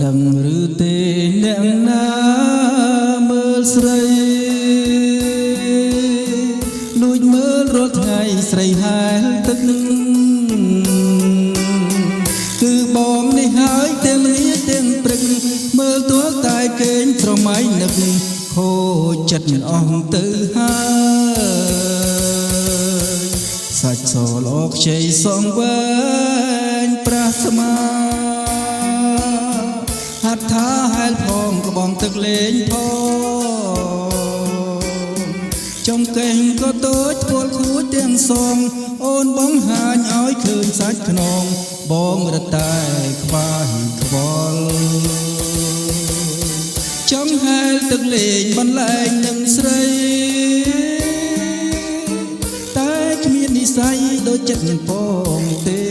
ដឹងឬទេអ្នកណាមើលស្រីលួចមើលរាល់ថ្ងៃស្រីហែលទឹកគឺបងនេះហើយទាំងលាទាំងព្រឹកមើលទាល់តែគេងស្រមៃនឹកខូចចិត្តអស់ទៅហើយសាច់សល្អខ្ចីសងវែងប្រាស្មាហាត់ថាហែលផងក្បងទឹកលេងផងចុងកេងក៏តូចធ្វើលខួចទាំងសងអូនបងហាញឲ្យឃើញសាច់ខ្នងបងរត់តែក្បាយខ្វល់ចង់ហែលទឹកលេងបន្លែងនឹងស្រីតែគ្មាននិស្ស័យដូចចិត្តនឹងបងទេ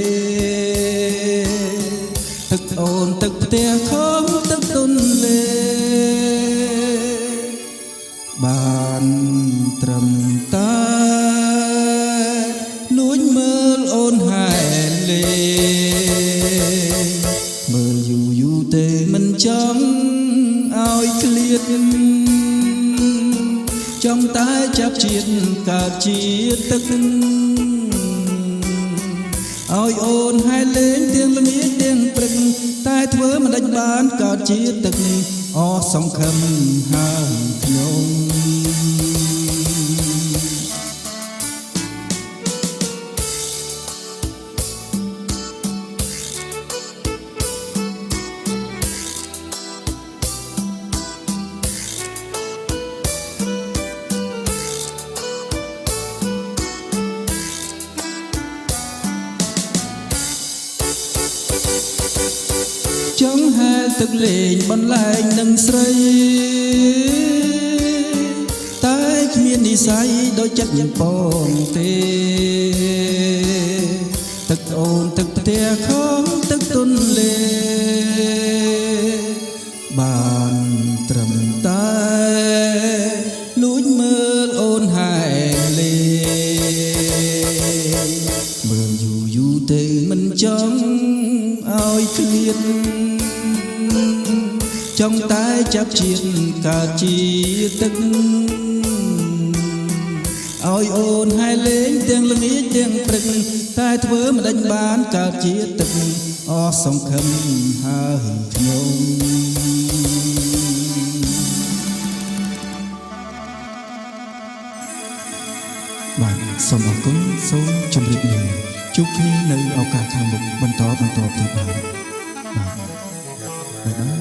ទឹកអូនទឹកផ្ទះខំទឹកទុនលេបានត្រឹមតែលួចមើលអូនហែលលេមើលយូរយូរទេមិនចង់ឲ្យឃ្លាតចង់តែចាប់ជាតិកើតជាទឹកឲ្យអូនហែលលេងទាំងល្ងាចទាំងព្រឹកតែធ្វើមិនដេចបានកើតជាទឹកនេះអស់សង្ឃឹមហើយខ្ញុំចង់ហែលទឹកលេងបន្លែងនឹងស្រីតែគ្មាននិស្ស័យដូចចិត្តយ៉ាងបងទេទឹកអូនទឹកផ្ទះខំទឹកទុនលេបានត្រឹមតែលួចមើលអូនហែលលេមើលយូរយូរទៅមិនចង់ឲ្យឃ្លាតចង់តែចាប់ជាតិកើតជាទឹកឲ្យអូនហែលលេងទាំងល្ងាចទាំងព្រឹកតែធ្វើមិនដេញបានកើតជាទឹកអស់សង្ឃឹមហើយខ្ញុំបាទសូមអរគុណសូមជម្រាបលាជួបគ្នានៅឱកាសខាងមុខបន្តទៀតបាទ